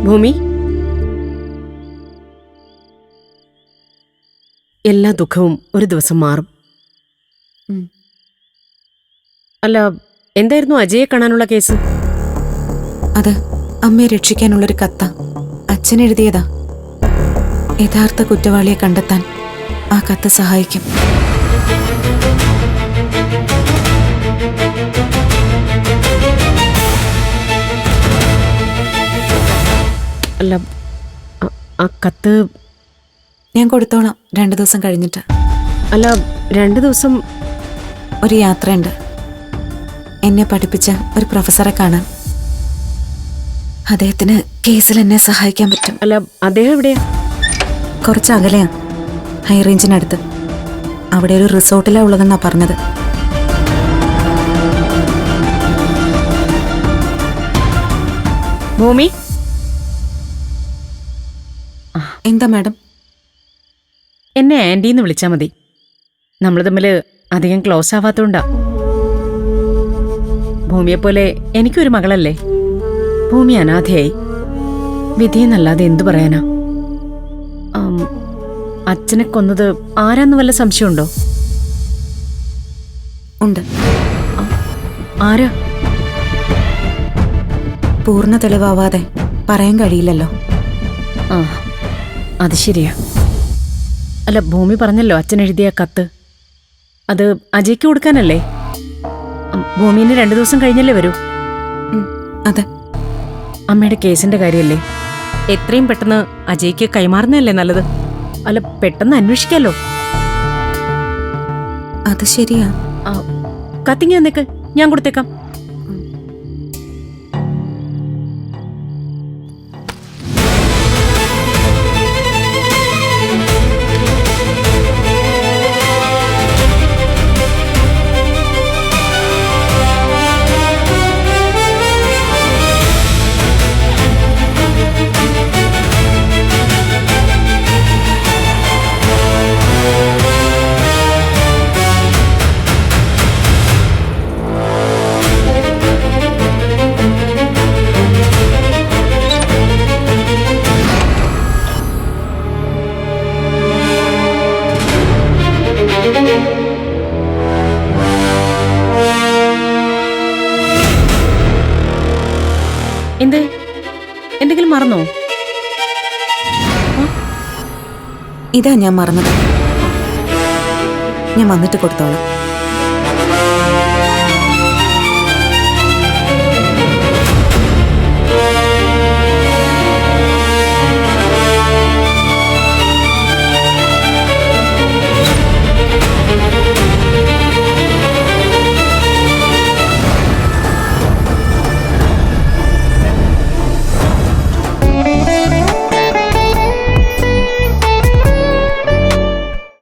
ഭൂമി, എല്ലാ ദുഃഖവും ഒരു ദിവസം മാറും. അല്ല, എന്തായിരുന്നു അജയെ കാണാനുള്ള കേസ്? അത് അമ്മയെ രക്ഷിക്കാനുള്ളൊരു കത്ത. അച്ഛൻ എഴുതിയതാ. യഥാർത്ഥ കുറ്റവാളിയെ കണ്ടെത്താൻ ആ കത്ത് സഹായിക്കും. അല്ല, ആ കത്ത് ഞാൻ കൊടുത്തോളാം 2 ദിവസം കഴിഞ്ഞിട്ട്. അല്ല, 2 ദിവസം ഒരു യാത്രയുണ്ട്. എന്നെ പഠിപ്പിച്ച ഒരു പ്രൊഫസറെ കാണാൻ. അദ്ദേഹത്തിന് കേസിൽ എന്നെ സഹായിക്കാൻ പറ്റും. അല്ല, അദ്ദേഹം എവിടെയാ? കുറച്ച് അകലെയാ, ഹൈ റേഞ്ചിനടുത്ത്. അവിടെ ഒരു റിസോർട്ടിലാ ഉള്ളതെന്നാ പറഞ്ഞത്. ഭൂമി, എന്താ മാഡം? എന്നെ ആൻറ്റീന്ന് വിളിച്ചാൽ മതി. നമ്മൾ തമ്മിൽ അധികം ക്ലോസ് ആവാത്തോണ്ടാ. ഭൂമിയെപ്പോലെ എനിക്കൊരു മകളല്ലേ. ഭൂമി അനാഥയായി. വിധിയെന്നല്ലാതെ എന്തു പറയാനാ? അച്ഛനെ കൊന്നത് ആരാന്ന് വല്ല സംശയമുണ്ടോ? ഉണ്ട്. ആരാ? പൂർണ്ണ തെളിവാവാതെ പറയാൻ കഴിയില്ലല്ലോ. ആ, അത് ശരിയാ. അല്ല, ഭൂമി പറഞ്ഞല്ലോ അച്ഛൻ എഴുതിയ കത്ത്. അത് അജയ്ക്ക് കൊടുക്കാനല്ലേ? ഭൂമിന് 2 ദിവസം കഴിഞ്ഞല്ലേ വരൂ? അതെ. അമ്മയുടെ കേസിന്റെ കാര്യല്ലേ? എത്രയും പെട്ടെന്ന് അജയ്ക്ക് കൈമാറുന്നതല്ലേ നല്ലത്? അല്ല, പെട്ടെന്ന് അന്വേഷിക്കാലോ. അത് ശരിയാ. കത്തിങ്ങി വന്നേക്ക്, ഞാൻ കൊടുത്തേക്കാം. എന്ത്? എന്തെങ്കിലും മറന്നോ? ഇതാ ഞാൻ മറന്നത്. ഞാൻ വന്നിട്ട് കൊടുത്തോളാം.